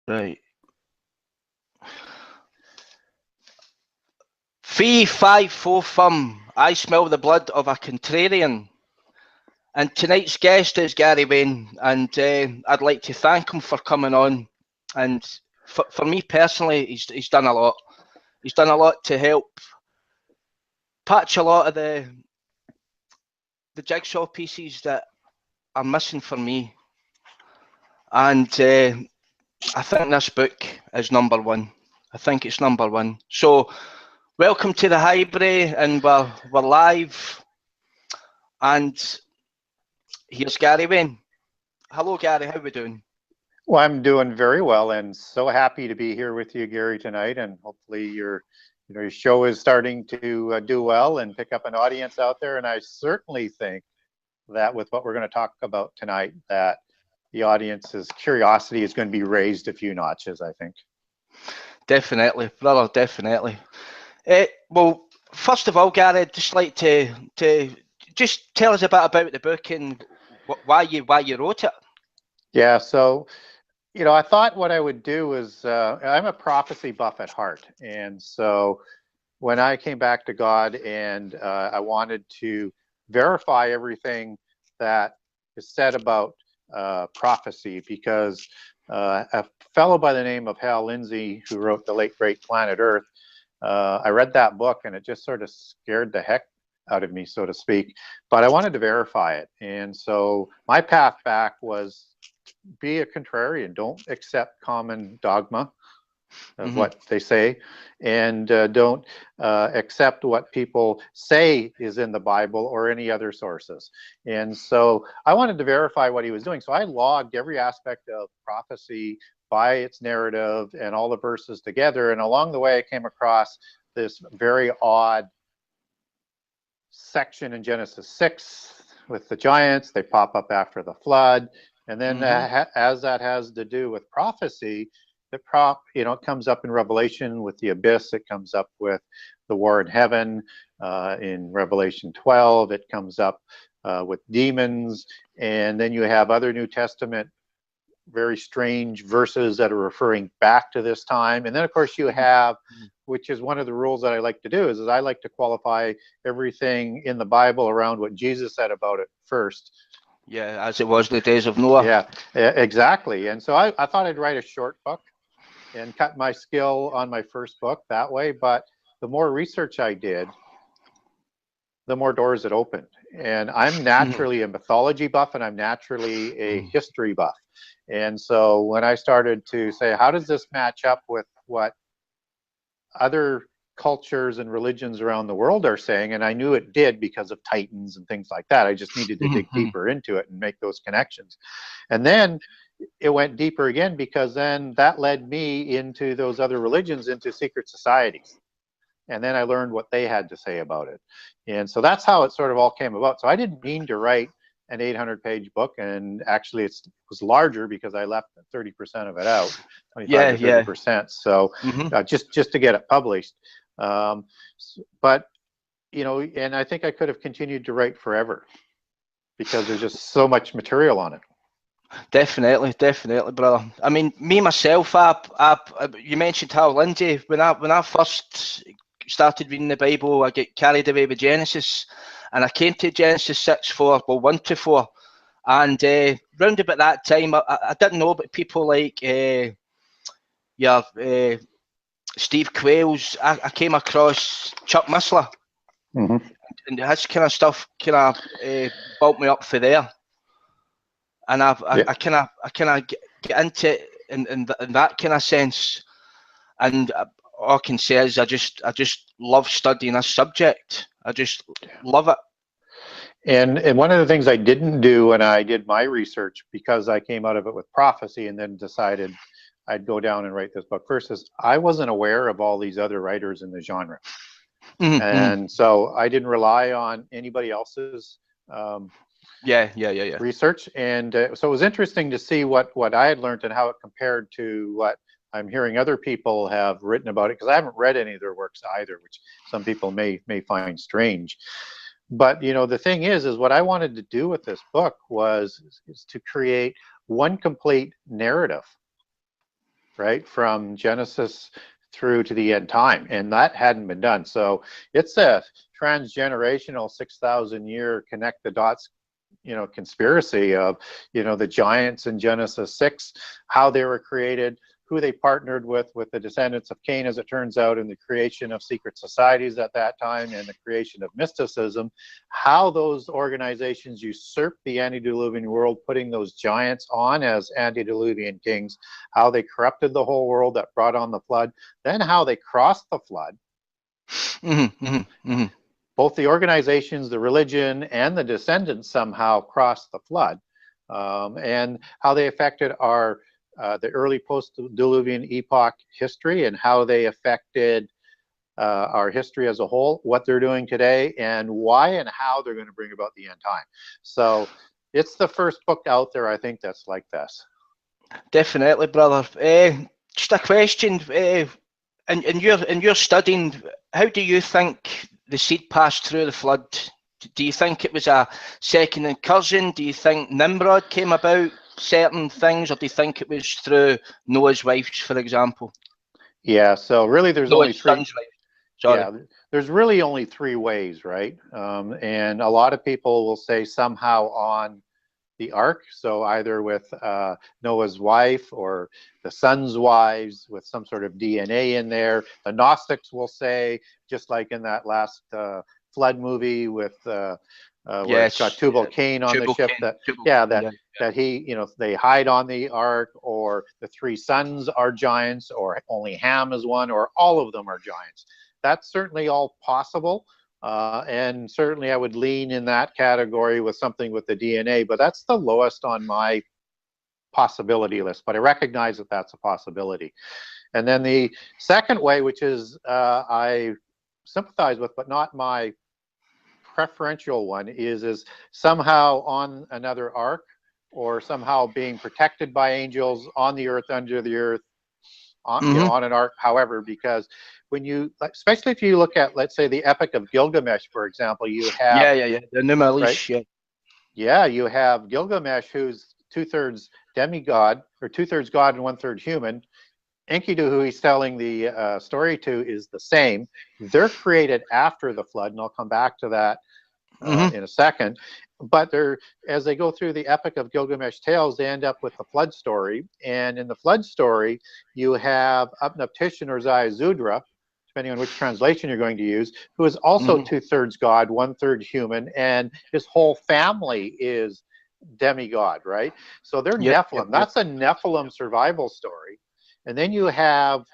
Right. Fee, fi, fo, fum. I smell the blood of a contrarian. And tonight's guest is Gary Wayne, and I'd like to thank him for coming on. And for me personally, he's done a lot. He's done a lot to help patch a lot of the jigsaw pieces that are missing for me. And I think this book is number one. I think it's number one. So welcome to the Highbury, and we're live. And here's Gary Wayne. Hello, Gary. How are we doing? Well, I'm doing very well, and so happy to be here with you, Gary, tonight. And hopefully your show is starting to do well and pick up an audience out there. And I certainly think that with what we're going to talk about tonight, that the audience's curiosity is going to be raised a few notches, I think. Definitely, brother, definitely. Well, first of all, Gary, I'd just like to just tell us a bit about the book and why you wrote it. Yeah, so I thought what I would do is I'm a prophecy buff at heart, and so when I came back to God and I wanted to verify everything that is said about prophecy, because a fellow by the name of Hal Lindsey, who wrote The Late Great Planet Earth, I read that book and it just sort of scared the heck out of me, so to speak, but I wanted to verify it. And so my path back was be a contrarian. Don't accept common dogma of what they say, and don't accept what people say is in the Bible or any other sources. And so I wanted to verify what he was doing. So I logged every aspect of prophecy by its narrative and all the verses together. And along the way, I came across this very odd section in Genesis 6 with the giants. They pop up after the flood. And then as that has to do with prophecy, it comes up in Revelation with the abyss. It comes up with the war in heaven. In Revelation 12, it comes up with demons. And then you have other New Testament very strange verses that are referring back to this time. And then, of course, you have, which is one of the rules that I like to do, is I like to qualify everything in the Bible around what Jesus said about it first. Yeah, as it was the days of Noah. Yeah, exactly. And so I thought I'd write a short book and cut my skill on my first book that way. But the more research I did, the more doors it opened. And I'm naturally a mythology buff, and I'm naturally a history buff. And so when I started to say, how does this match up with what other cultures and religions around the world are saying? And I knew it did because of Titans and things like that. I just needed to dig deeper into it and make those connections. And then it went deeper again, because then that led me into those other religions, into secret societies. And then I learned what they had to say about it. And so that's how it sort of all came about. So I didn't mean to write an 800-page book, and actually it was larger because I left 30% of it out, 25 to 30%. So just to get it published. But and I think I could have continued to write forever because there's just so much material on it. Definitely, brother. I mean, me myself, you mentioned Hal Lindsey. When I first started reading the Bible, I get carried away with Genesis, and I came to Genesis 1 to 4, and round about that time, I didn't know about people like Steve Quayle's. I came across Chuck Missler, and his kind of stuff kind of built me up for there. And I kind of get into it in that kind of sense, and all I can say is I just love studying this subject. I just love it. And one of the things I didn't do when I did my research, because I came out of it with prophecy and then decided I'd go down and write this book first, is I wasn't aware of all these other writers in the genre. And so I didn't rely on anybody else's research. And so it was interesting to see what I had learned and how it compared to what I'm hearing other people have written about it, because I haven't read any of their works either, which some people may find strange. But the thing is what I wanted to do with this book is to create one complete narrative right, from Genesis through to the end time, and that hadn't been done. So it's a transgenerational 6,000 year connect the dots, you know, conspiracy of, you know, the giants in Genesis 6, how they were created, who they partnered with the descendants of Cain, as it turns out, in the creation of secret societies at that time and the creation of mysticism, how those organizations usurped the antediluvian world, putting those giants on as antediluvian kings, how they corrupted the whole world that brought on the flood, then how they crossed the flood. Both the organizations, the religion, and the descendants somehow crossed the flood, and how they affected our the early post-diluvian epoch history, and how they affected our history as a whole, what they're doing today, and why and how they're going to bring about the end time. So it's the first book out there, I think, that's like this. Definitely, brother. Just a question. In your studying, how do you think the seed passed through the flood? Do you think it was a second incursion? Do you think Nimrod came about certain things, or do you think it was through Noah's wives, for example? Yeah, so really there's Noah's only three. Son's wife. Sorry. Yeah, there's really only three ways, right? And a lot of people will say somehow on the ark, so either with Noah's wife or the son's wives with some sort of DNA in there. The Gnostics will say, just like in that last flood movie with where it's got Tubal-Cain on the ship, that he, you know, they hide on the ark, or the three sons are giants, or only Ham is one, or all of them are giants. That's certainly all possible. And certainly I would lean in that category with something with the DNA, but that's the lowest on my possibility list. But I recognize that that's a possibility. And then the second way, which is I sympathize with, but not my preferential one, is somehow on another ark, or somehow being protected by angels on the earth, under the earth, on, you know, on an ark, however, because when you, especially if you look at, let's say, the Epic of Gilgamesh, for example, you have the Numalish, right? You have Gilgamesh, who's 2/3 demigod, or 2/3 god and 1/3 human. Enkidu, who he's telling the story to, is the same. They're created after the flood, and I'll come back to that in a second. But they're, as they go through the Epic of Gilgamesh tales, they end up with the flood story. And in the flood story, you have Upnaptish or Ziusudra, depending on which translation you're going to use, who is also 2/3 god, 1/3 human, and his whole family is demigod, right? So they're Nephilim. That's a Nephilim survival story. And then you have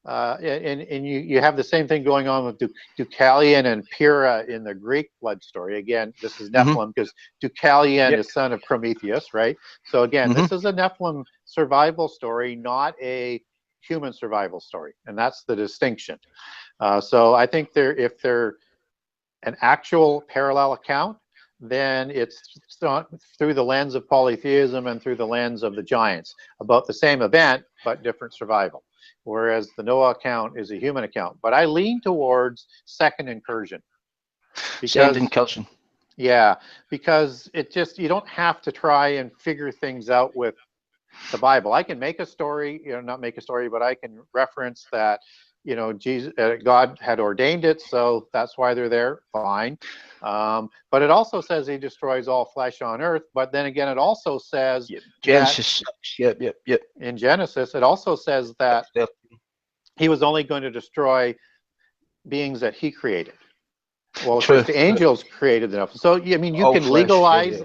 you have the same thing going on with Deucalion and Pyrrha in the Greek flood story. Again, this is Nephilim, because Deucalion is son of Prometheus, right? So again, this is a Nephilim survival story, not a human survival story, and that's the distinction. So I think if they're an actual parallel account, then it's through the lens of polytheism and through the lens of the giants, about the same event but different survival. Whereas the Noah account is a human account. But I lean towards second incursion. Second incursion. Yeah, because it just, you don't have to try and figure things out with the Bible. I can make a story, you know, not make a story, but I can reference that, you know, Jesus, God had ordained it, so that's why they're there. Fine. But it also says he destroys all flesh on earth. But then again, it also says Genesis. In Genesis, it also says that he was only going to destroy beings that he created. Well, of course, the angels created enough. So I mean, you can legalize.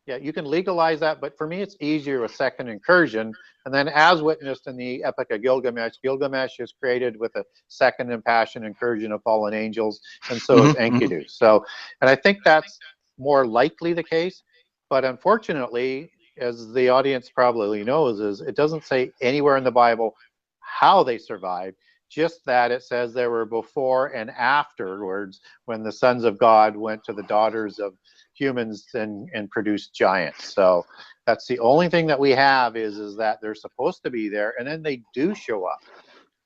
Yeah, you can legalize that, but for me, it's easier with second incursion. And then, as witnessed in the Epic of Gilgamesh, Gilgamesh is created with a second impassioned incursion of fallen angels, and so is Enkidu. So, and I think that's more likely the case. But unfortunately, as the audience probably knows, is it doesn't say anywhere in the Bible how they survived, just that it says there were before and afterwards when the sons of God went to the daughters of humans and produced giants. So that's the only thing that we have is that they're supposed to be there, and then they do show up.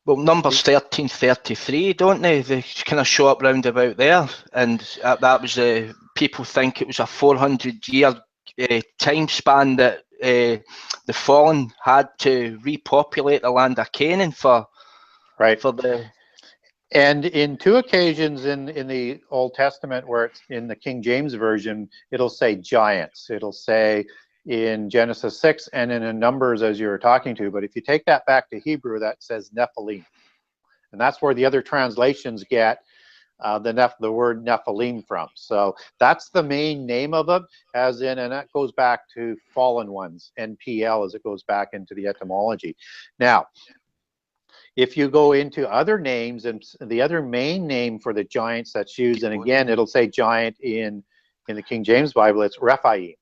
Well, Numbers 13:33, don't they? They kind of show up round about there, and that was people think it was a 400-year time span that the fallen had to repopulate the land of Canaan for the. And in 2 occasions in the Old Testament, where it's in the King James Version, it'll say giants. It'll say in Genesis 6 and in Numbers, as you were talking to. But if you take that back to Hebrew, that says Nephilim. And that's where the other translations get the word Nephilim from. So that's the main name of it, as in, and that goes back to fallen ones, NPL, as it goes back into the etymology. Now, if you go into other names, and the other main name for the giants that's used, and again, it'll say giant in the King James Bible, it's Rephaim.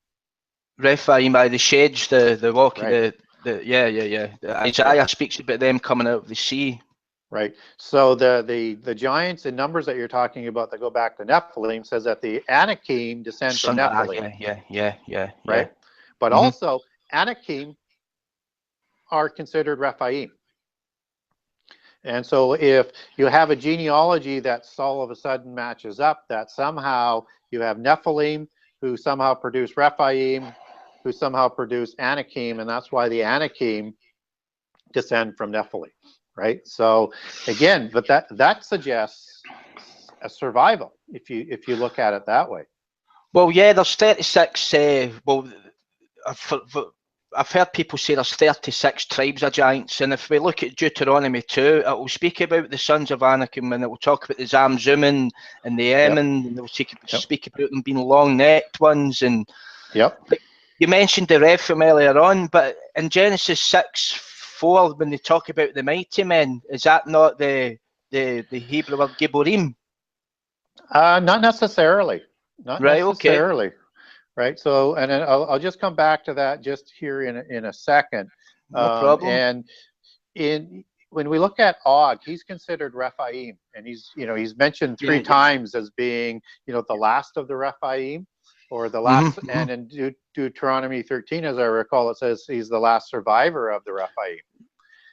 Rephaim, by the sheds, the rock, yeah. Isaiah speaks about them coming out of the sea. Right. So the giants in Numbers that you're talking about that go back to Nephilim says that the Anakim descend from Nephilim. Yeah. Right. But also Anakim are considered Rephaim. And so if you have a genealogy that all of a sudden matches up, that somehow you have Nephilim who somehow produce Rephaim, who somehow produce Anakim, and that's why the Anakim descend from Nephilim, right? So again, but that suggests a survival if you look at it that way. Well, yeah, there's 36. I've heard people say there's 36 tribes of giants, and if we look at Deuteronomy 2, it will speak about the sons of Anakim, and it will talk about the Zamzummim and the Emin, and it will speak about them being long-necked ones. And you mentioned the Rephaim earlier on, but in Genesis 6:4, when they talk about the mighty men, is that not the Hebrew word Gibborim? Not necessarily. Not necessarily. Okay. Right. So, and then I'll just come back to that just here in a second. No problem. And when we look at Og, he's considered Rephaim, and he's mentioned 3 times as being the last of the Rephaim, or the last. And in Deuteronomy 13, as I recall, it says he's the last survivor of the Rephaim.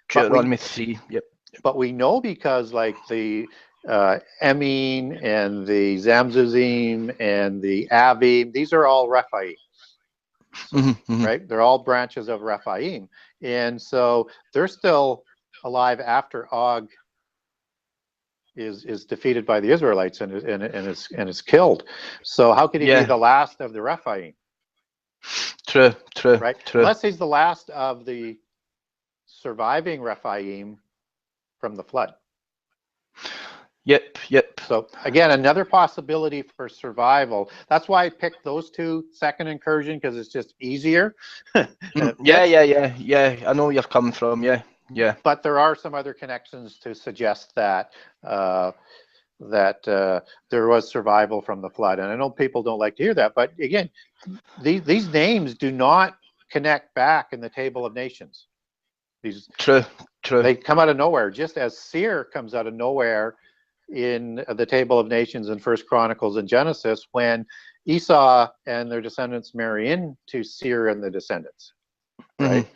Deuteronomy 3. Yep. But we know because like the Emin and the Zamzummim and the Avim, these are all Rephaim, right? They're all branches of Rephaim, and so they're still alive after Og is defeated by the Israelites and is killed. So how could he be the last of the Rephaim? True. Right. Unless he's the last of the surviving Rephaim from the flood. Yep. So again, another possibility for survival. That's why I picked those 2, second incursion, because it's just easier. Yeah. I know where you're coming from. Yeah. But there are some other connections to suggest that there was survival from the flood, and I know people don't like to hear that. But again, these names do not connect back in the Table of Nations. True. They come out of nowhere, just as Seir comes out of nowhere in the Table of Nations in First Chronicles and Genesis, when Esau and their descendants marry into Seir and the descendants, right?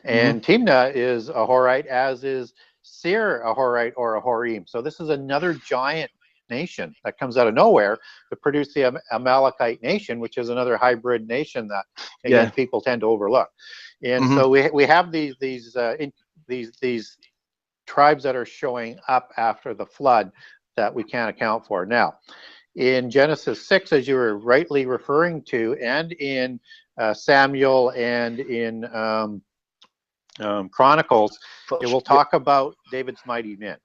And Timnah is a Horite, as is Seir a Horite or a Horim. So this is another giant nation that comes out of nowhere to produce the Amalekite nation, which is another hybrid nation that again people tend to overlook. And so we have these tribes that are showing up after the flood that we can't account for. Now, in Genesis 6, as you were rightly referring to, and in Samuel and in Chronicles, it will talk about David's mighty men.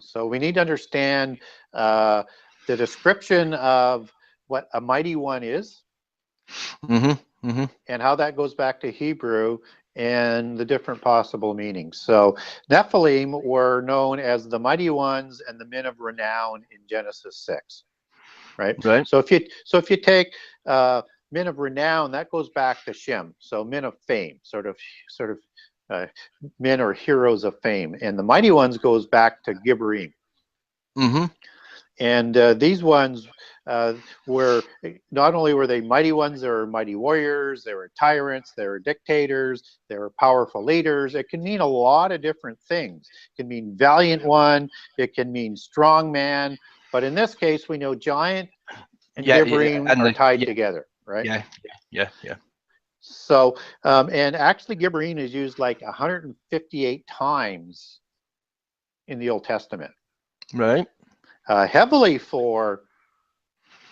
So we need to understand the description of what a mighty one is, and how that goes back to Hebrew, and the different possible meanings. So Nephilim were known as the mighty ones and the men of renown in Genesis 6, right? So if you take men of renown, that goes back to Shem, so men of fame, sort of men or heroes of fame, and the mighty ones goes back to Gibborim. And these ones were, not only were they mighty ones, they were mighty warriors, they were tyrants, they were dictators, they were powerful leaders. It can mean a lot of different things. It can mean valiant one, it can mean strong man, but in this case we know giant and Gibborim are tied together, right? Yeah. So, and actually Gibberine is used like 158 times in the Old Testament. Right. Heavily for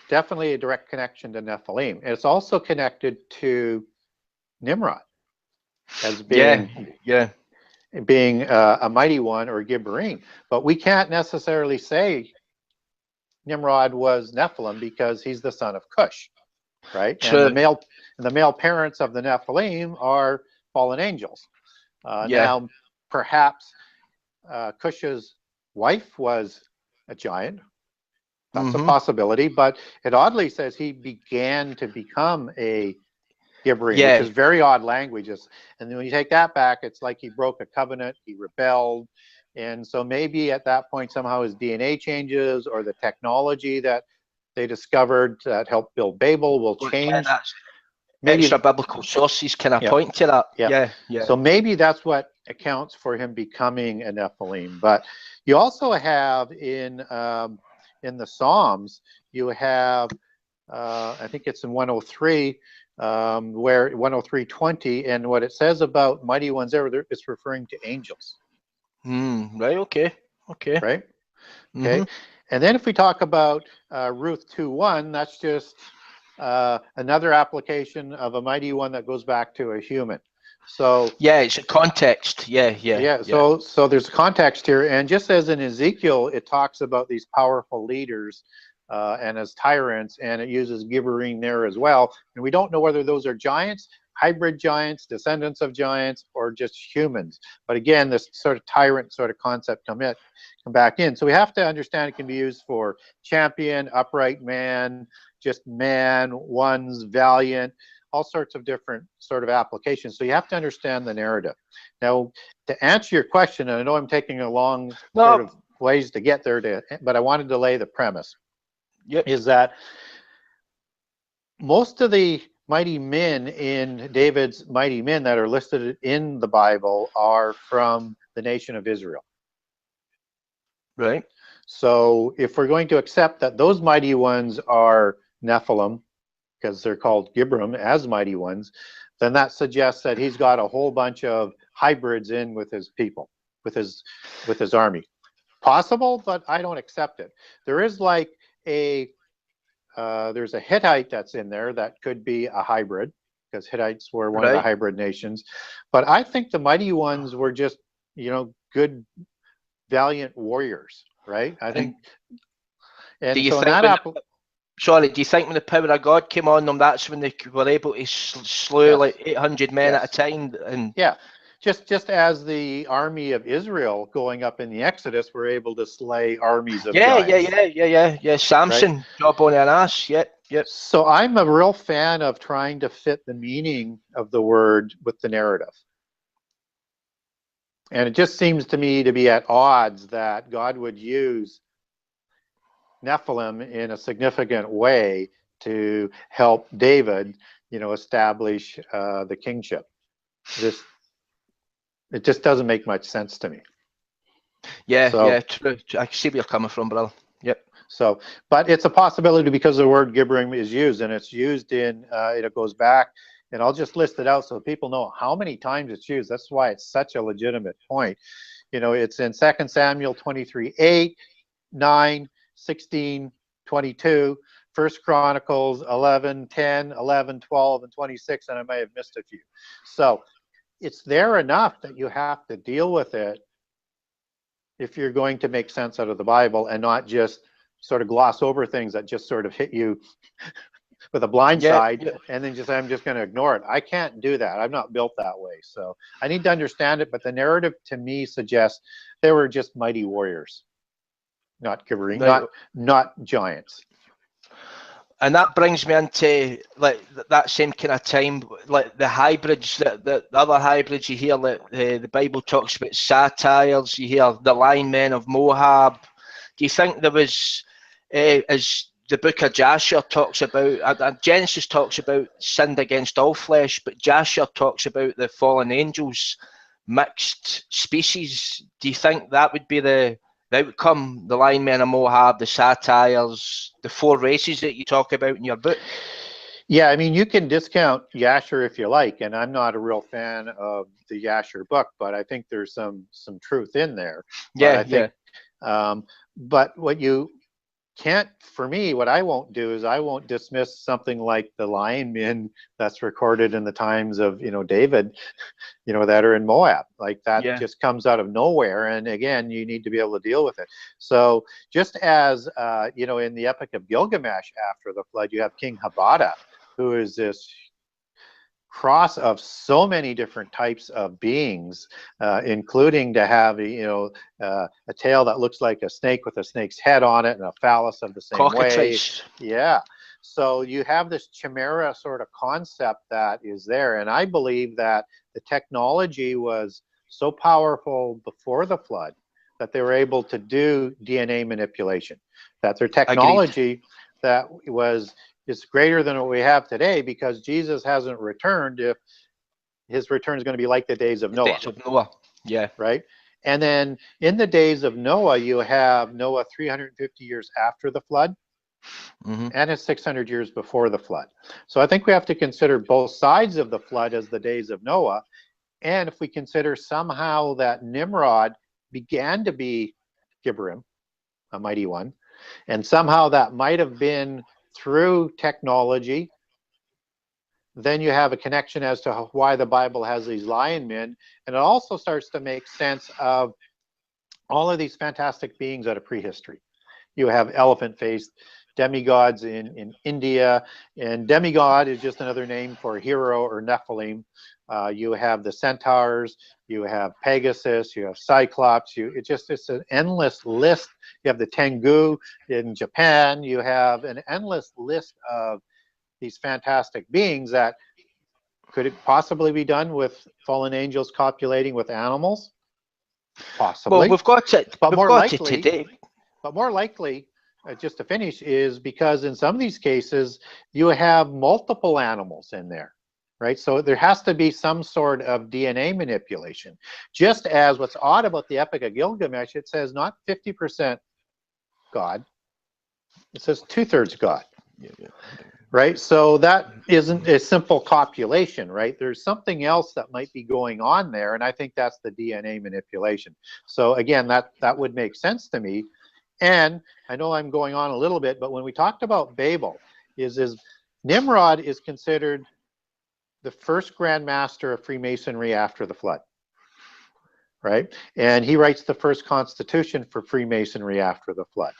definitely a direct connection to Nephilim. And it's also connected to Nimrod as being being a mighty one, or Gibberine. But we can't necessarily say Nimrod was Nephilim because he's the son of Cush, right? True. And the male parents of the Nephilim are fallen angels. Now, perhaps Cush's wife was a giant. That's a possibility, but it oddly says he began to become a Gibberine, which is very odd language. And then when you take that back, it's like he broke a covenant, he rebelled. And so maybe at that point, somehow his DNA changes, or the technology that they discovered that helped build Babel will change. Maybe extra biblical sources kind of point to that. Yeah. So maybe that's what accounts for him becoming a Nephilim. But you also have in the Psalms, you have, I think it's in 103, where 103:20, and what it says about mighty ones there, it's referring to angels. Right. Okay. Right. Okay. And then if we talk about Ruth 2:1, that's just another application of a mighty one that goes back to a human. So it's a context. So there's context here, and just as in Ezekiel, it talks about these powerful leaders and as tyrants, and it uses Gibberine there as well. And we don't know whether those are giants, hybrid giants, descendants of giants, or just humans. But again, this sort of tyrant sort of concept come back in. So we have to understand it can be used for champion, upright man, just man, ones, valiant, all sorts of different sort of applications. So you have to understand the narrative. Now, to answer your question, and I know I'm taking a long sort of ways to get there, but I wanted to lay the premise. Is that most of the mighty men in David's mighty men that are listed in the Bible are from the nation of Israel. Right. So if we're going to accept that those mighty ones are Nephilim, because they're called Gibberim as mighty ones, then that suggests that he's got a whole bunch of hybrids in with his people, with his army. Possible, but I don't accept it. There is like there's a Hittite that's in there that could be a hybrid, because Hittites were one of the hybrid nations. But I think the mighty ones were just, good, valiant warriors, right? I think. And do you think do you think when the power of God came on them, that's when they were able to slew like 800 men at a time? And just as the army of Israel going up in the Exodus were able to slay armies of giants. Samson, job on an ass. Yep. So I'm a real fan of trying to fit the meaning of the word with the narrative. And it just seems to me to be at odds that God would use Nephilim in a significant way to help David, establish the kingship. It just doesn't make much sense to me. True. I see where you're coming from, brother. Yep. So, but it's a possibility because the word Gibberim is used, and it's used in, it goes back, and I'll just list it out so people know how many times it's used. That's why it's such a legitimate point. It's in 2 Samuel 23:8, 9, 16, 22, 1 Chronicles 11, 10, 11, 12, and 26, and I may have missed a few. So it's there enough that you have to deal with it if you're going to make sense out of the Bible and not just sort of gloss over things that just sort of hit you with a blind side and then I'm just going to ignore it. I can't do that. I'm not built that way. So I need to understand it, but the narrative to me suggests they were just mighty warriors. Not Gibberine, not giants. And that brings me into like that same kind of time, like the hybrids, the other hybrids you hear, like the Bible talks about satyrs, you hear the linemen of Moab. Do you think there was, as the book of Jasher talks about, Genesis talks about sinned against all flesh, but Jasher talks about the fallen angels, mixed species. Do you think that would be the outcome, the linemen of Moab, the satyrs, the four races that you talk about in your book? Yeah, I mean, you can discount Yasher if you like, and I'm not a real fan of the Yasher book, but I think there's some truth in there. But I think, but what you can't, for me, what I won't do is I won't dismiss something like the lion men that's recorded in the times of, David, that are in Moab. Like that just comes out of nowhere. And again, you need to be able to deal with it. So just as, in the Epic of Gilgamesh after the flood, you have King Habada, who is this cross of so many different types of beings, including to have a tail that looks like a snake with a snake's head on it and a phallus of the same way. Yeah. So you have this chimera sort of concept that is there. And I believe that the technology was so powerful before the flood that they were able to do DNA manipulation, that their technology that is greater than what we have today, because Jesus hasn't returned if his return is going to be like the days of Noah. Days of Noah, yeah. Right? And then in the days of Noah, you have Noah 350 years after the flood, and it's 600 years before the flood. So I think we have to consider both sides of the flood as the days of Noah. And if we consider somehow that Nimrod began to be Gibram, a mighty one, and somehow that might have been through technology, then you have a connection as to why the Bible has these lion men. And it also starts to make sense of all of these fantastic beings out of prehistory. You have elephant-faced demigods in India, and demigod is just another name for hero or Nephilim. You have the centaurs, you have Pegasus, you have Cyclops, it's an endless list. You have the Tengu in Japan, you have an endless list of these fantastic beings that could it possibly be done with fallen angels copulating with animals? Possibly. Well, we've got it. But more likely, today. But more likely, just to finish, is because in some of these cases, you have multiple animals in there, right? So there has to be some sort of DNA manipulation. Just as what's odd about the Epic of Gilgamesh, it says not 50% God, it says 2/3 God. Right? So that isn't a simple copulation, right? There's something else that might be going on there, and I think that's the DNA manipulation. So again, that would make sense to me. And I know I'm going on a little bit, but when we talked about Babel, is Nimrod is considered the first Grand Master of Freemasonry after the flood, right? And he writes the first constitution for Freemasonry after the flood.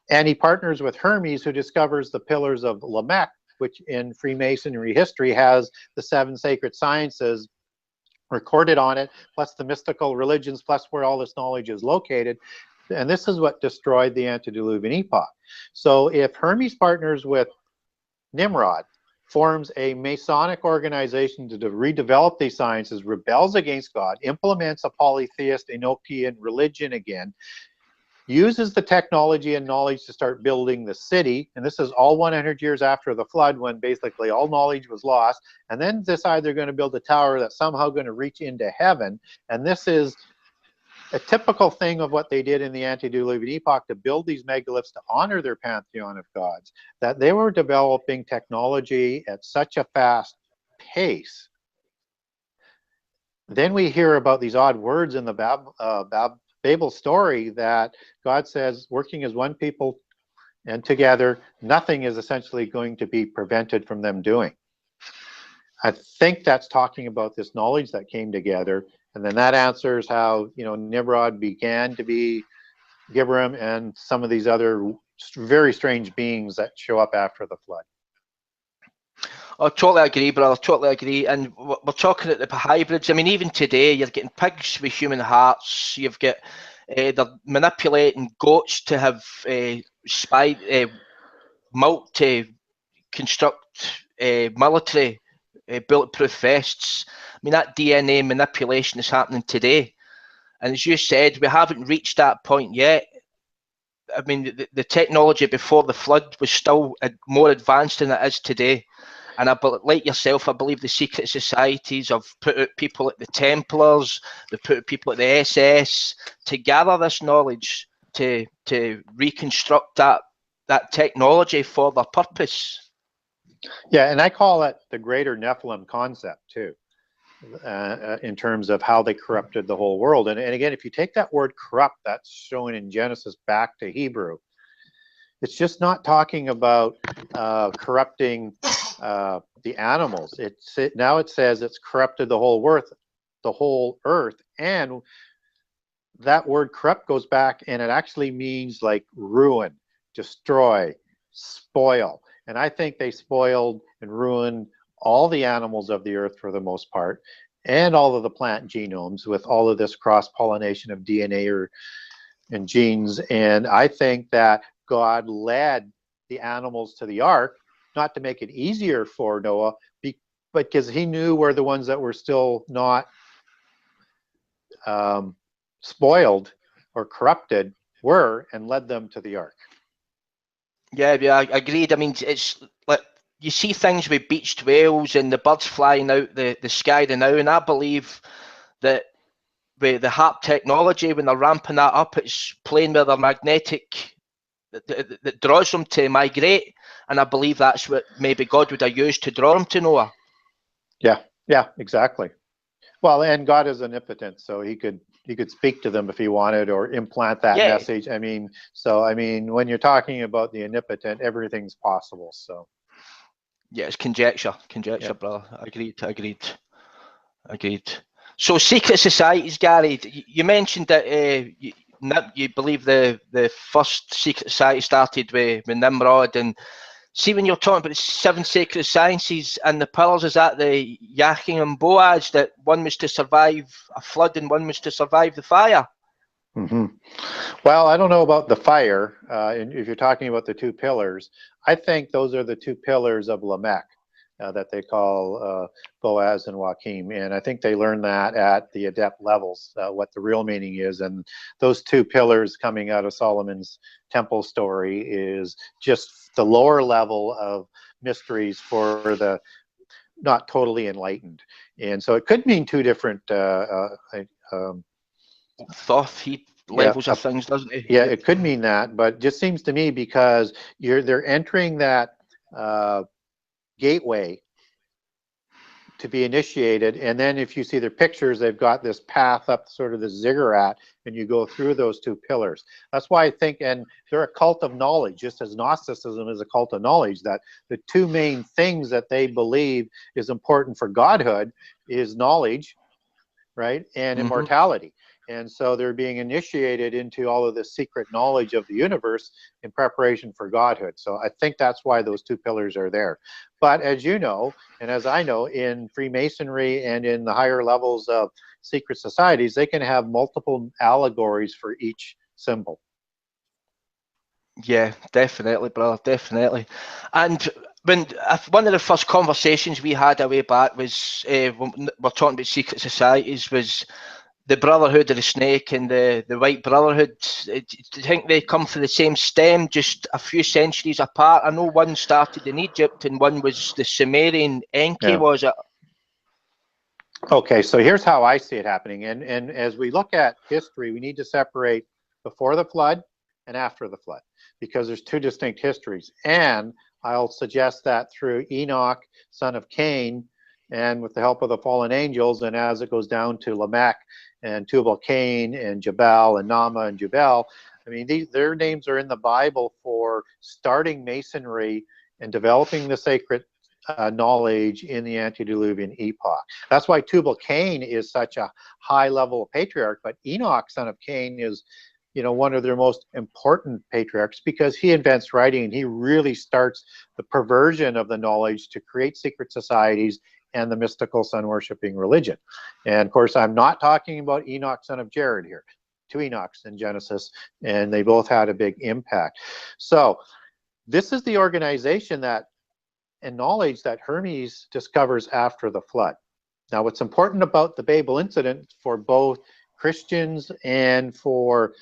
And he partners with Hermes, who discovers the pillars of Lamech, which in Freemasonry history has the 7 sacred sciences recorded on it, plus the mystical religions, plus where all this knowledge is located. And this is what destroyed the antediluvian epoch. So if Hermes partners with Nimrod, forms a Masonic organization to redevelop these sciences, rebels against God, implements a polytheist Enochian religion again, uses the technology and knowledge to start building the city, and this is all 100 years after the flood when basically all knowledge was lost, and then decide they're going to build a tower that's somehow going to reach into heaven. And this is a typical thing of what they did in the antediluvian epoch, to build these megaliths to honor their pantheon of gods, that they were developing technology at such a fast pace. Then we hear about these odd words in the Babel story that God says, working as one people and together, nothing is essentially going to be prevented from them doing. I think that's talking about this knowledge that came together, and then that answers how Nimrod began to be Gibram and some of these other very strange beings that show up after the flood. I totally agree, brother. Totally agree. And we're talking at the hybrids. I mean, even today, you're getting pigs with human hearts. You've got they're manipulating goats to have milk to construct military bulletproof vests. I mean, that DNA manipulation is happening today. And as you said, we haven't reached that point yet. I mean, the technology before the flood was still more advanced than it is today. And like yourself, I believe the secret societies have put out people at the Templars, they've put out people at the SS to gather this knowledge to reconstruct that technology for their purpose. Yeah, and I call it the greater Nephilim concept too, in terms of how they corrupted the whole world. And again, if you take that word corrupt that's shown in Genesis back to Hebrew, it's just not talking about corrupting the animals. Now it says it's corrupted the whole earth, and that word corrupt goes back, and it actually means like ruin, destroy, spoil. And I think they spoiled and ruined all the animals of the earth for the most part, and all of the plant genomes with all of this cross-pollination of DNA and genes. And I think that God led the animals to the ark, not to make it easier for Noah, but because he knew where the ones that were still not spoiled or corrupted were, and led them to the ark. Yeah, I agreed. I mean, it's like you see things with beached whales and the birds flying out the sky now, and I believe that with the HARP technology, when they're ramping that up, it's playing with their magnetic that draws them to migrate, and I believe that's what maybe God would have used to draw them to Noah. Yeah, exactly. Well, and God is omnipotent, so he could speak to them if he wanted, or implant that message. I mean, when you're talking about the omnipotent, everything's possible. So yeah, it's conjecture, brother. Agreed. So secret societies, Gary, you mentioned that you believe the first secret society started with Nimrod, and see, when you're talking about the 7 sacred sciences and the pillars, is that the Yachting and Boaz, that one was to survive a flood and one was to survive the fire? Mm-hmm. Well, I don't know about the fire. If you're talking about the 2 pillars, I think those are the 2 pillars of Lamech that they call Boaz and Joachim. And I think they learn that at the adept levels, what the real meaning is. And those 2 pillars coming out of Solomon's temple story is just the lower level of mysteries for the not totally enlightened. And so it could mean 2 different Thoth levels of things, doesn't it? Yeah, it could mean that, but it just seems to me, because they're entering that gateway to be initiated, and then if you see their pictures, they've got this path up sort of the ziggurat, and you go through those 2 pillars. That's why I think, and they're a cult of knowledge, just as Gnosticism is a cult of knowledge, that the 2 main things that they believe is important for godhood is knowledge, right, and immortality. And so they're being initiated into all of this secret knowledge of the universe in preparation for godhood. So I think that's why those 2 pillars are there. But as you know, and as I know, in Freemasonry and in the higher levels of secret societies, they can have multiple allegories for each symbol. Yeah, definitely, brother, definitely. And when one of the first conversations we had a way back was, when we're talking about secret societies, was the Brotherhood of the Snake and the White Brotherhood. Do you think they come from the same stem, just a few centuries apart? I know one started in Egypt and one was the Sumerian Enki, was it? Okay, so here's how I see it happening. And as we look at history, we need to separate before the flood and after the flood, because there's 2 distinct histories. And I'll suggest that through Enoch, son of Cain, and with the help of the fallen angels, and as it goes down to Lamech and Tubal-Cain and Jabal and Nama and Jubal, I mean, their names are in the Bible for starting Masonry and developing the sacred knowledge in the antediluvian epoch. That's why Tubal-Cain is such a high level patriarch, but Enoch, son of Cain, is, you know, one of their most important patriarchs, because he invents writing and he really starts the perversion of the knowledge to create secret societies and the mystical sun-worshipping religion. And of course, I'm not talking about Enoch, son of Jared here. 2 Enochs in Genesis, and they both had a big impact. So this is the organization that and knowledge that Hermes discovers after the flood. Now, what's important about the Babel incident for both Christians and for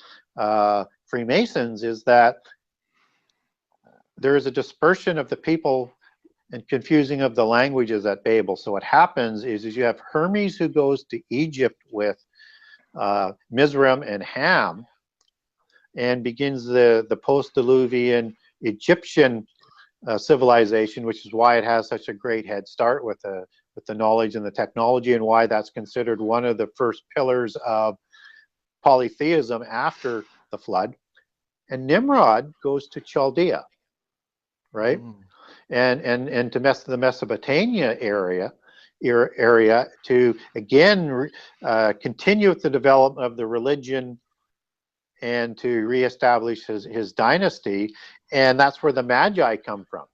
Freemasons is that there is a dispersion of the people and confusing of the languages at Babel. So what happens is you have Hermes, who goes to Egypt with Mizraim and Ham and begins the post-Diluvian Egyptian civilization, which is why it has such a great head start with the knowledge and the technology, and why that's considered one of the first pillars of polytheism after the flood. And Nimrod goes to Chaldea, right? And to the Mesopotamia area to again continue with the development of the religion and to reestablish his dynasty. And that's where the Magi come from,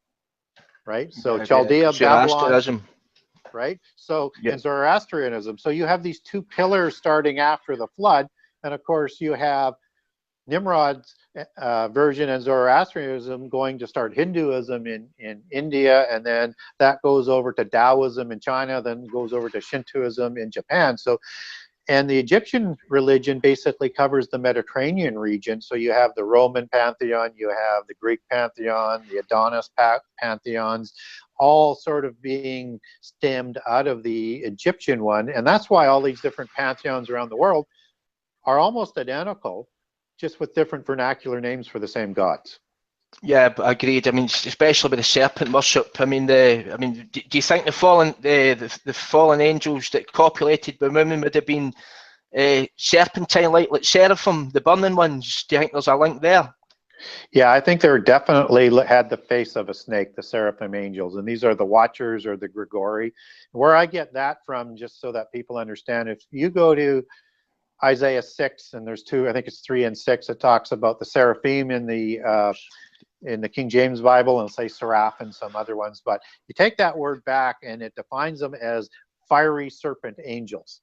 right? So Chaldea, Babylon, right? So and Zoroastrianism. So you have these two pillars starting after the flood, and of course you have Nimrod's version and Zoroastrianism going to start Hinduism in India, and then that goes over to Taoism in China, then goes over to Shintoism in Japan. So, and the Egyptian religion basically covers the Mediterranean region. So you have the Roman pantheon, you have the Greek pantheon, the Adonis pantheons, all sort of being stemmed out of the Egyptian one. And that's why all these different pantheons around the world are almost identical, just with different vernacular names for the same gods. Yeah, agreed. I mean, especially with the serpent worship. I mean, do you think the fallen angels that copulated with women would have been serpentine, like seraphim, the burning ones? Do you think there's a link there? Yeah, I think they definitely had the face of a snake, the seraphim angels, and these are the Watchers or the Grigori. Where I get that from, just so that people understand, if you go to Isaiah 6, and there's two, I think it's 3 and 6, it talks about the seraphim in the King James Bible, and say seraph and some other ones, but you take that word back and it defines them as fiery serpent angels,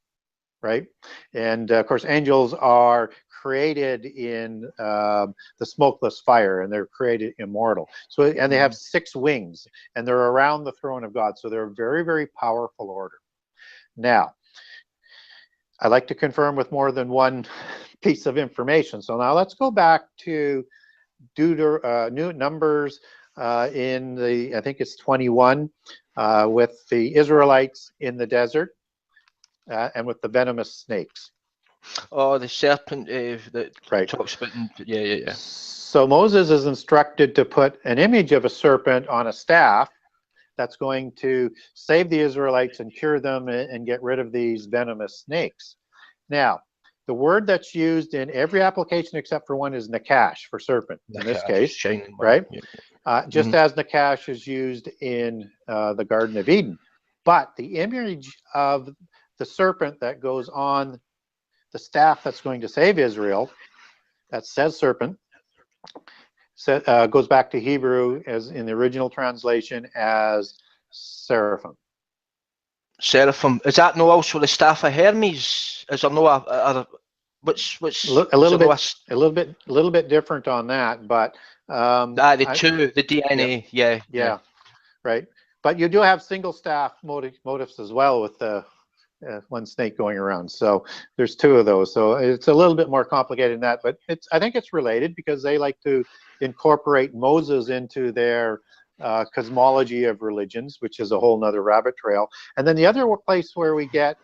right? And of course, angels are created in the smokeless fire, and they're created immortal. So, and they have 6 wings, and they're around the throne of God. So they're a very, very powerful order. Now, I like to confirm with more than one piece of information. So now let's go back to new Numbers in the, I think it's 21, with the Israelites in the desert and with the venomous snakes. Oh, the serpent that talks about, yeah. So Moses is instructed to put an image of a serpent on a staff that's going to save the Israelites and cure them and get rid of these venomous snakes. Now, the word that's used in every application except for one is nakash, for serpent, in this case, right? Just as nakash is used in the Garden of Eden. But the image of the serpent that goes on the staff that's going to save Israel, that says serpent, goes back to Hebrew as in the original translation as seraphim. Seraphim, is that no also the staff of Hermes? Is there no a little bit different on that, but the DNA, yeah, right. But you do have single staff motifs as well, with the one snake going around. So there's 2 of those. So it's a little bit more complicated than that, but I think it's related because they like to incorporate Moses into their cosmology of religions, which is a whole nother rabbit trail. And then the other place where we get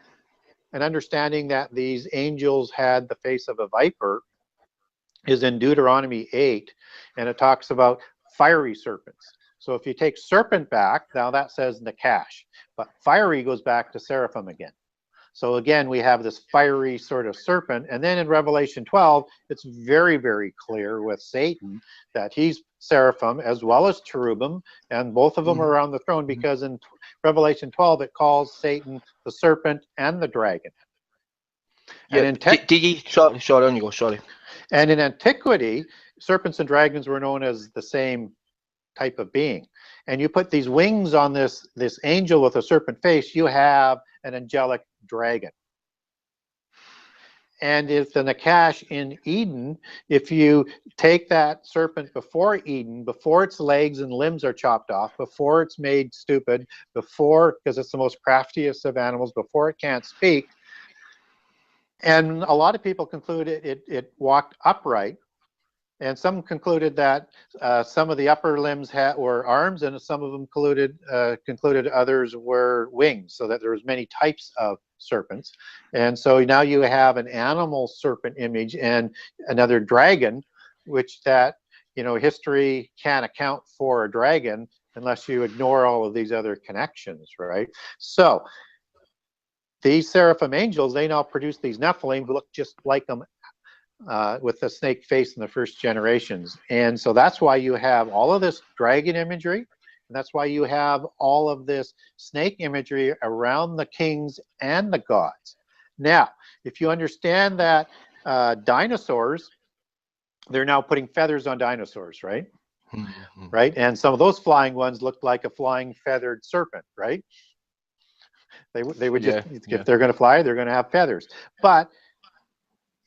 an understanding that these angels had the face of a viper is in Deuteronomy 8, and it talks about fiery serpents. So if you take serpent back, now that says nakash, but fiery goes back to seraphim again. So again, we have this fiery sort of serpent. And then in Revelation 12, it's very, very clear with Satan that he's seraphim as well as cherubim, and both of them are around the throne, because in Revelation 12, it calls Satan the serpent and the dragon. Yeah, and sorry. And in antiquity, serpents and dragons were known as the same type of being. And you put these wings on this angel with a serpent face, you have an angelic dragon. And if the nakash in Eden, if you take that serpent before Eden, before its legs and limbs are chopped off, before it's made stupid, because it's the most craftiest of animals, before it can't speak, and a lot of people concluded it walked upright, and some concluded that some of the upper limbs were arms, and some of them concluded others were wings, so that there was many types of serpents. And so now you have an animal serpent image and another dragon, which that you know, history can't account for a dragon unless you ignore all of these other connections, right? So these seraphim angels, they now produce these Nephilim who look just like them, with the snake face in the first generations. And so that's why you have all of this dragon imagery, and that's why you have all of this snake imagery around the kings and the gods. Now, if you understand that dinosaurs, they're now putting feathers on dinosaurs, right? Mm-hmm. Right? And some of those flying ones looked like a flying feathered serpent, right? They would just, if they're going to fly, they're going to have feathers. But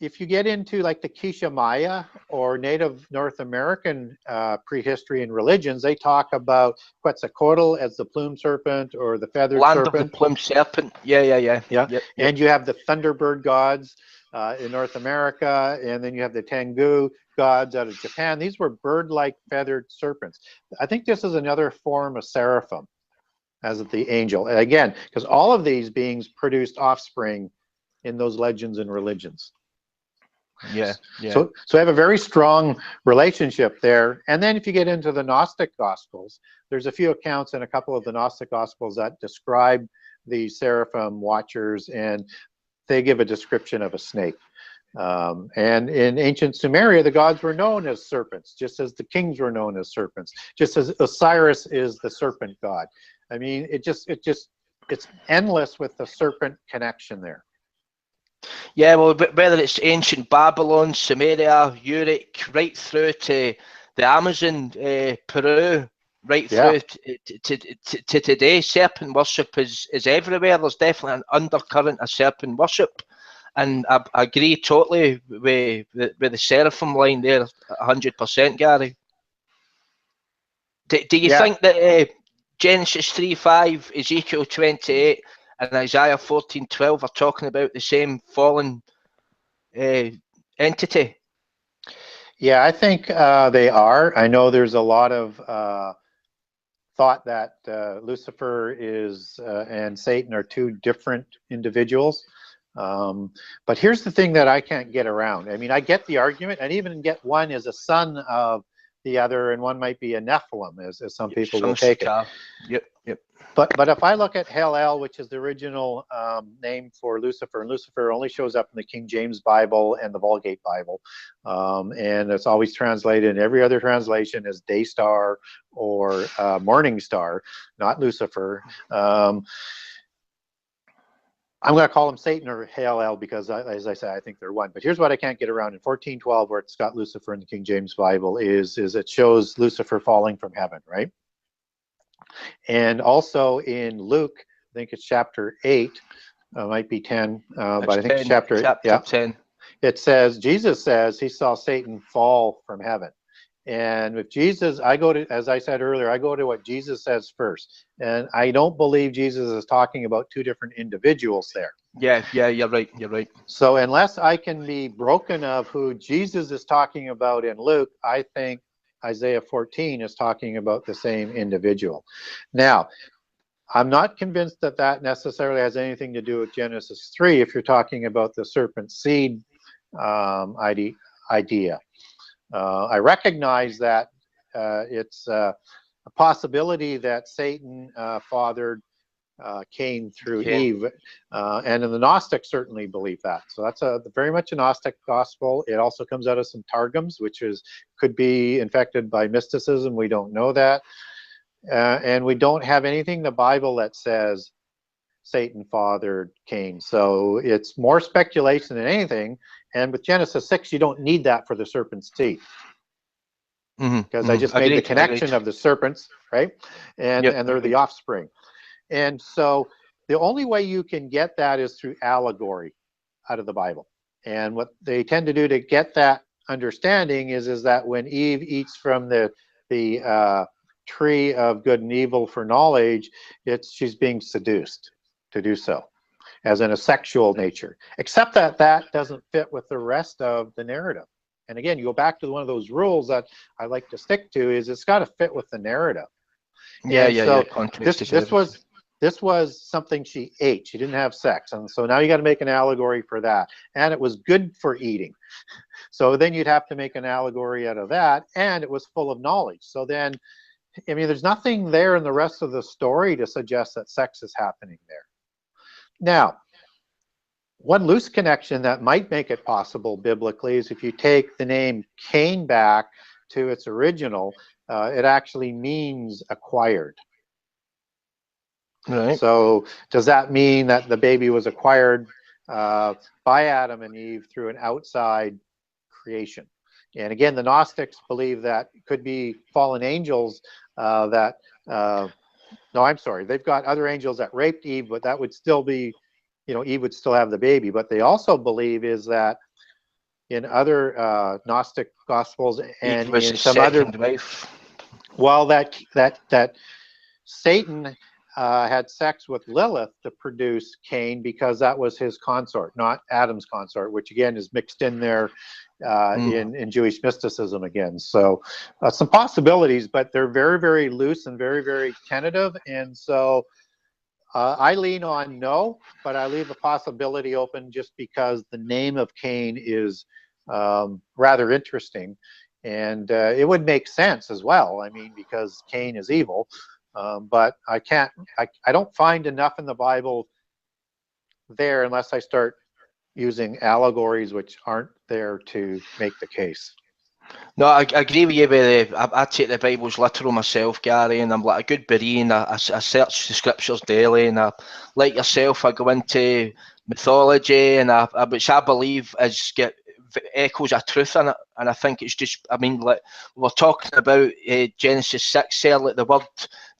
if you get into like the Quiché Maya or Native North American prehistory and religions, they talk about Quetzalcoatl as the plume serpent or the feathered serpent. Land of the plume serpent. Yeah. Yep. And you have the thunderbird gods in North America, and then you have the Tengu gods out of Japan. These were bird-like feathered serpents. I think this is another form of seraphim as the angel. And again, because all of these beings produced offspring in those legends and religions. Yeah. So I have a very strong relationship there. And then if you get into the Gnostic Gospels, there's a few accounts in a couple of the Gnostic Gospels that describe the seraphim watchers, and they give a description of a snake. And in ancient Sumeria, the gods were known as serpents, just as the kings were known as serpents, just as Osiris is the serpent god. I mean, it's endless with the serpent connection there. Yeah, well, whether it's ancient Babylon, Sumeria, Uruk, right through to the Amazon, Peru, right through to today, serpent worship is everywhere. There's definitely an undercurrent of serpent worship. And I agree totally with the seraphim line there, 100%, Gary. Do you think that Genesis 3:5, Ezekiel 28, and Isaiah 14:12 are talking about the same fallen entity? Yeah, I think they are. I know there's a lot of thought that Lucifer is and Satan are two different individuals. But here's the thing that I can't get around. I mean, I get the argument, and even get one is a son of the other, and one might be a Nephilim, as some people will take it. Yep. But if I look at Hel-El, which is the original name for Lucifer, and Lucifer only shows up in the King James Bible and the Vulgate Bible, and it's always translated in every other translation as day star or morning star, not Lucifer. I'm going to call him Satan or Hel-El because, as I say, I think they're one. But here's what I can't get around. In 14:12, where it's got Lucifer in the King James Bible, is it shows Lucifer falling from heaven, right? And also in Luke, I think it's chapter 8, might be 10, but I think it's chapter 10. It says, Jesus says he saw Satan fall from heaven. And with Jesus, as I said earlier, I go to what Jesus says first. And I don't believe Jesus is talking about two different individuals there. Yeah, you're right. So unless I can be broken of who Jesus is talking about in Luke, I think Isaiah 14 is talking about the same individual. Now, I'm not convinced that that necessarily has anything to do with Genesis 3 if you're talking about the serpent seed idea. I recognize that it's a possibility that Satan fathered Cain through Eve, and the Gnostics certainly believe that. So that's very much a Gnostic gospel. It also comes out of some Targums, which could be infected by mysticism. We don't know that, and we don't have anything in the Bible that says Satan fathered Cain. So it's more speculation than anything. And with Genesis 6, you don't need that for the serpent's seed. Because I just made the connection of the serpents, right? And they're the offspring. And so the only way you can get that is through allegory out of the Bible. And what they tend to do to get that understanding is that when Eve eats from the tree of good and evil for knowledge, she's being seduced to do so, as in a sexual nature, except that doesn't fit with the rest of the narrative. And again, you go back to one of those rules that I like to stick to, is it's got to fit with the narrative. Yeah. This was this was something she ate. She didn't have sex. And so now you got to make an allegory for that. And it was good for eating. So then you'd have to make an allegory out of that. And it was full of knowledge. So then, I mean, there's nothing there in the rest of the story to suggest that sex is happening there. Now, one loose connection that might make it possible biblically is if you take the name Cain back to its original, it actually means acquired. Right. So does that mean that the baby was acquired by Adam and Eve through an outside creation? And again, the Gnostics believe that it could be fallen angels no, I'm sorry, they've got other angels that raped Eve, but that would still be, you know, Eve would still have the baby. But they also believe is that in other Gnostic Gospels and in some other wife. Well, that Satan had sex with Lilith to produce Cain because that was his consort, not Adam's consort, which again is mixed in there in Jewish mysticism again. So some possibilities, but they're very, very loose and very, very tentative. And so I lean on no, but I leave the possibility open just because the name of Cain is rather interesting. And it would make sense as well. I mean, because Cain is evil. But I don't find enough in the Bible there unless I start using allegories which aren't there to make the case. No, I agree with you. I take the Bibles literal myself, Gary, and I'm like a good Berean. I search the scriptures daily, and like yourself, I go into mythology, and which I believe is echoes of truth in it. And I think it's just, I mean, like we're talking about Genesis 6 there, like the word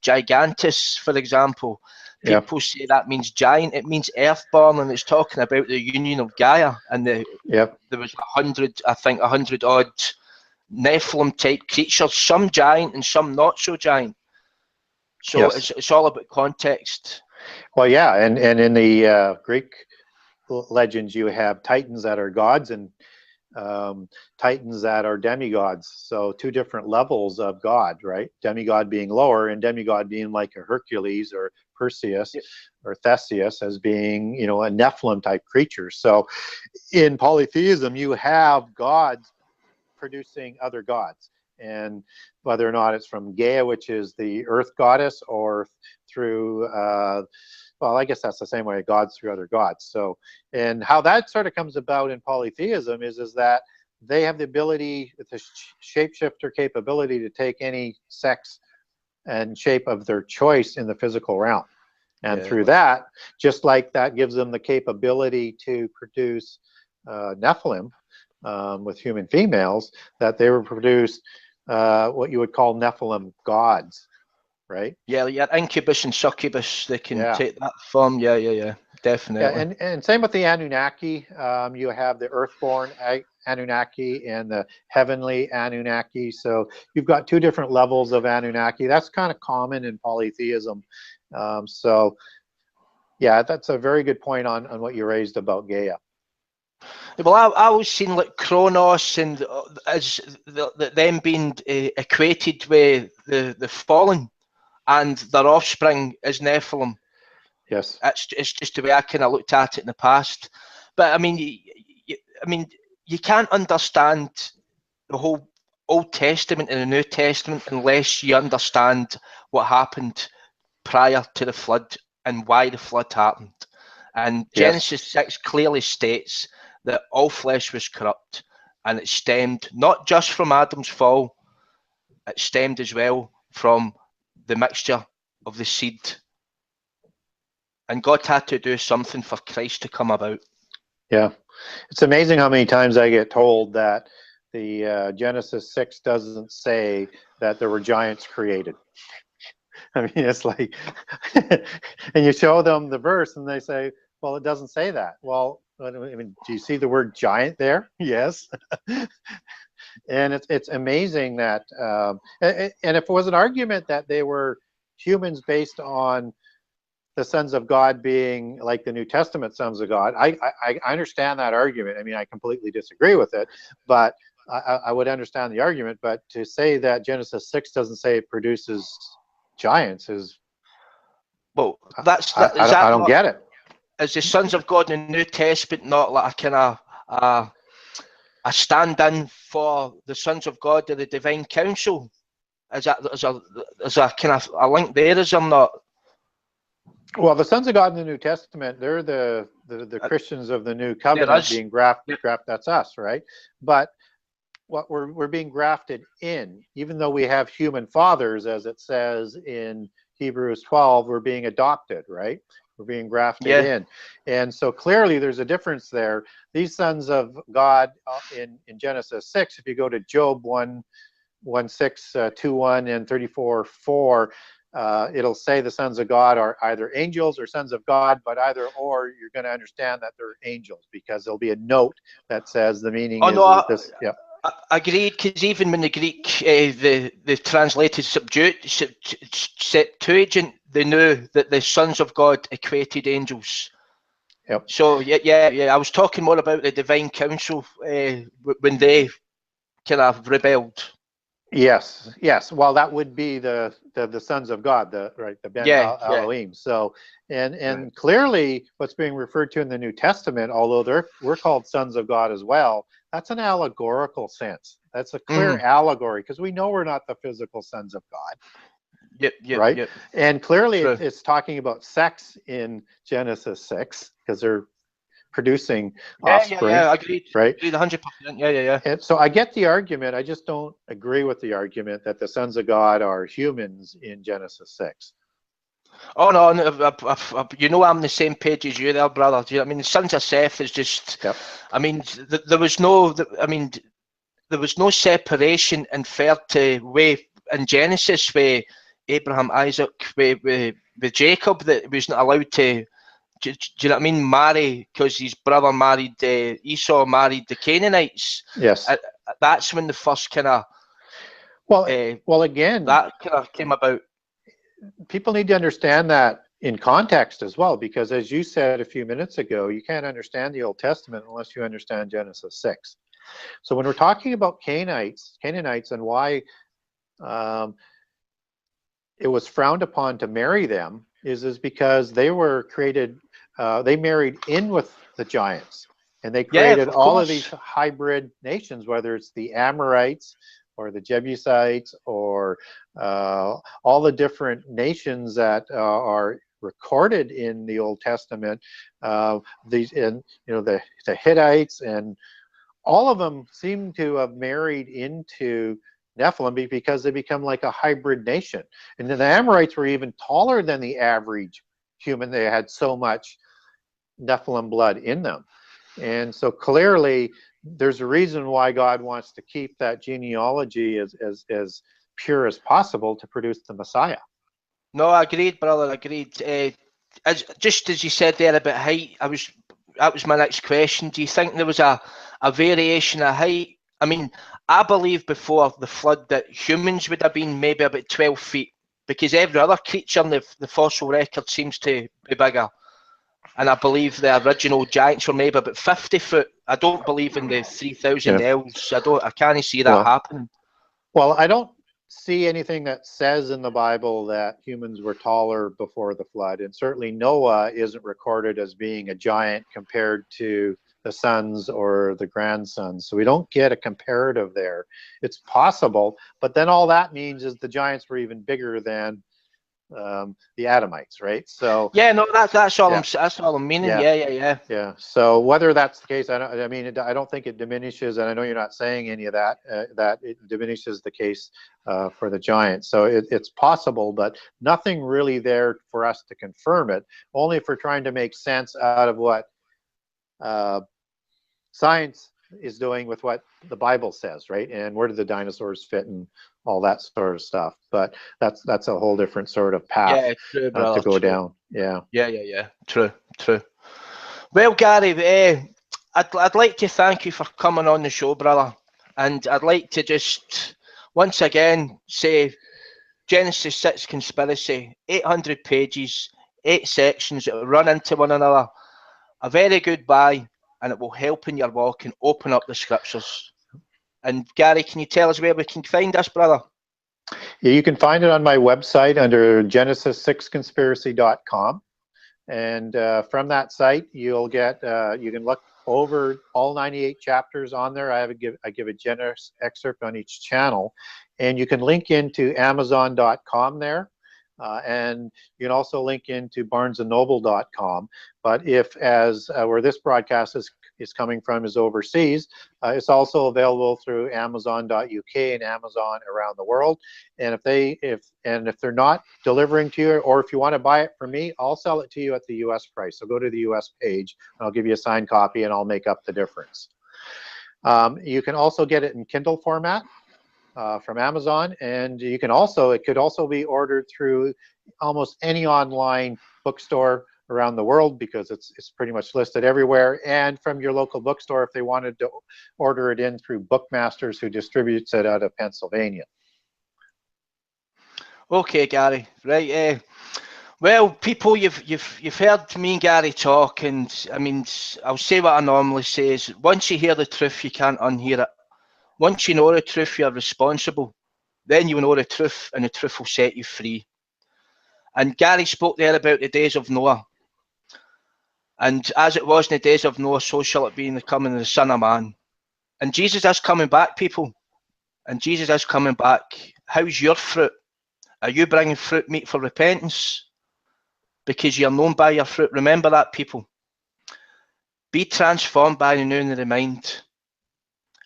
gigantus, for example. People say that means giant. It means earthborn, and it's talking about the union of Gaia. And there was 100 odd Nephilim type creatures, some giant and some not so giant. So it's all about context. Well, yeah, and in the Greek legends, you have titans that are gods and titans that are demigods. So two different levels of God, right? Demigod being lower and demigod being like a Hercules or Perseus or Theseus as being, you know, a Nephilim type creature. So in polytheism, you have gods producing other gods. And whether or not it's from Gaia, which is the earth goddess, or through well, I guess that's the same way, gods through other gods. So, and how that sort of comes about in polytheism is that they have the ability, the shapeshifter capability, to take any sex and shape of their choice in the physical realm. And through that, just like that gives them the capability to produce Nephilim with human females, that they were produced what you would call Nephilim gods. Right? Yeah, incubus and succubus, they can take that form. Yeah, definitely. Yeah, and same with the Anunnaki. You have the earthborn Anunnaki and the heavenly Anunnaki. So you've got two different levels of Anunnaki. That's kind of common in polytheism. So yeah, that's a very good point on what you raised about Gaia. Well, I always seen like Kronos and as them being equated with the fallen, and their offspring is Nephilim. Yes, it's just the way I kind of looked at it in the past. But I mean, you can't understand the whole Old Testament and the New Testament unless you understand what happened prior to the flood and why the flood happened. And Genesis 6 clearly states that all flesh was corrupt, and it stemmed not just from Adam's fall, it stemmed as well from the mixture of the seed. And God had to do something for Christ to come about. Yeah. It's amazing how many times I get told that the Genesis 6 doesn't say that there were giants created. I mean, it's like, and you show them the verse and they say, well, it doesn't say that. Well, I mean, do you see the word giant there? Yes. And it's amazing that, and if it was an argument that they were humans based on the sons of God being like the New Testament sons of God, I understand that argument. I mean, I completely disagree with it, but I would understand the argument. But to say that Genesis 6 doesn't say it produces giants is Well, I don't get it. Is the sons of God in the New Testament not like a kind of a stand-in for the sons of God of the divine council? Is there kind of a link there? Is there not? Well, the sons of God in the New Testament, they're the Christians of the New Covenant being grafted. That's us, right? But what we're being grafted in, even though we have human fathers, as it says in Hebrews 12, we're being adopted, right? We're being grafted in. And so clearly there's a difference there. These sons of God in Genesis 6, if you go to Job 1:6-2:1 and 34:4, it'll say the sons of God are either angels or sons of God, but either or you're going to understand that they're angels, because there'll be a note that says the meaning is this. Yeah. Agreed, because even when the Greek, the translated Septuagint, they knew that the sons of God equated angels. Yep. So yeah. I was talking more about the divine council when they kind of rebelled. Yes. Well, that would be the sons of God, the Ben Elohim. So and clearly what's being referred to in the New Testament, although we're called sons of God as well, that's an allegorical sense. That's a clear allegory, because we know we're not the physical sons of God. Right. And clearly it's talking about sex in Genesis 6, because they're producing offspring. Yeah, agreed. Right. Agreed, 100%. Yeah. And so I get the argument. I just don't agree with the argument that the sons of God are humans in Genesis 6. Oh no, you know I'm the same page as you there, brother. Do you know what I mean? The sons of Seth is just. Yep. I mean, there was no separation inferred to way in Genesis with Abraham, Isaac, with Jacob, that wasn't allowed to. Do you know what I mean? Marry, because his brother married Esau, married the Canaanites. Yes. That's when the first kind of. Well, again, that kind of came about. People need to understand that in context as well, because as you said a few minutes ago, you can't understand the Old Testament unless you understand Genesis 6. So when we're talking about Canaanites and why it was frowned upon to marry them is because they were created, they married in with the giants, and they created all of these hybrid nations, whether it's the Amorites or the Jebusites or all the different nations that are recorded in the Old Testament. The Hittites, and all of them seem to have married into Nephilim because they become like a hybrid nation. And then the Amorites were even taller than the average human. They had so much Nephilim blood in them. And so clearly there's a reason why God wants to keep that genealogy as pure as possible to produce the Messiah. No, agreed, brother, agreed. Just as you said there about height, that was my next question. Do you think there was a variation of height? I mean, I believe before the flood that humans would have been maybe about 12 feet, because every other creature in the fossil record seems to be bigger. And I believe the original giants were maybe about 50 foot. I don't believe in the 3,000 elves. I can't see that happening. Well, I don't see anything that says in the Bible that humans were taller before the flood. And certainly Noah isn't recorded as being a giant compared to the sons or the grandsons. So we don't get a comparative there. It's possible, but then all that means is the giants were even bigger than the Adamites, right? So that's all I'm meaning. Yeah. So whether that's the case, I don't think it diminishes, and I know you're not saying any of that. That it diminishes the case for the giants. So it's possible, but nothing really there for us to confirm it. Only if we're trying to make sense out of what science is doing with what the Bible says, right? And where do the dinosaurs fit and all that sort of stuff. But that's a whole different sort of path to go down. Yeah. True. Well, Gary, I'd like to thank you for coming on the show, brother. And I'd like to just once again say Genesis 6 conspiracy, 800 pages, 8 sections that run into one another. A very good buy, and it will help in your walk and open up the scriptures. And Gary, can you tell us where we can find us, brother? You can find it on my website under genesis6conspiracy.com. And from that site, you'll get, you can look over all 98 chapters on there. I give a generous excerpt on each channel. And you can link into Amazon.com there. And you can also link into BarnesandNoble.com. But if, as where this broadcast is coming from is overseas, it's also available through Amazon.uk and Amazon around the world. And if they're not delivering to you, or if you want to buy it from me, I'll sell it to you at the US price. So go to the US page, and I'll give you a signed copy, and I'll make up the difference. You can also get it in Kindle format from Amazon, and you can also, it could also be ordered through almost any online bookstore around the world, because it's pretty much listed everywhere, and from your local bookstore if they wanted to order it in through Bookmasters, who distributes it out of Pennsylvania. Okay, Gary. Right. Well, people, you've heard me and Gary talk, and I mean, I'll say what I normally say is, once you hear the truth, you can't unhear it. Once you know the truth, you're responsible. Then you know the truth, and the truth will set you free. And Gary spoke there about the days of Noah. And as it was in the days of Noah, so shall it be in the coming of the Son of Man. And Jesus is coming back, people. And Jesus is coming back. How's your fruit? Are you bringing fruit meet for repentance? Because you're known by your fruit. Remember that, people. Be transformed by the renewing of the mind,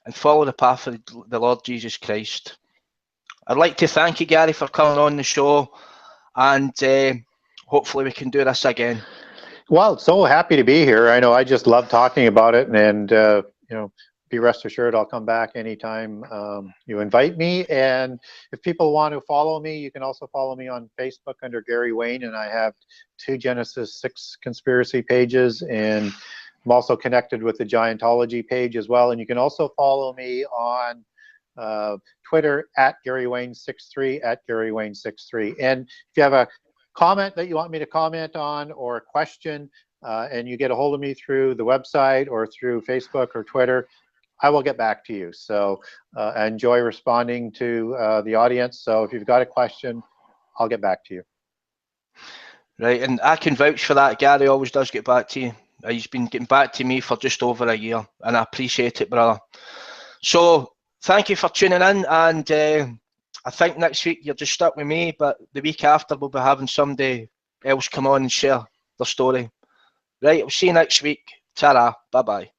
and follow the path of the Lord Jesus Christ. I'd like to thank you, Gary, for coming on the show, and hopefully we can do this again. Well, so happy to be here. I know I just love talking about it, and you know, be rest assured I'll come back anytime you invite me. And if people want to follow me, you can also follow me on Facebook under Gary Wayne, and I have 2 Genesis 6 conspiracy pages, and I'm also connected with the Giantology page as well. And you can also follow me on Twitter at GaryWayne63, at GaryWayne63. And if you have a comment that you want me to comment on, or a question, and you get a hold of me through the website or through Facebook or Twitter, I will get back to you. So I enjoy responding to the audience. So if you've got a question, I'll get back to you. Right, and I can vouch for that. Gary always does get back to you. He's been getting back to me for just over a year, and I appreciate it, brother. So thank you for tuning in, and I think next week you're just stuck with me, but the week after we'll be having somebody else come on and share their story. Right, we'll see you next week. Ta-ra, bye-bye.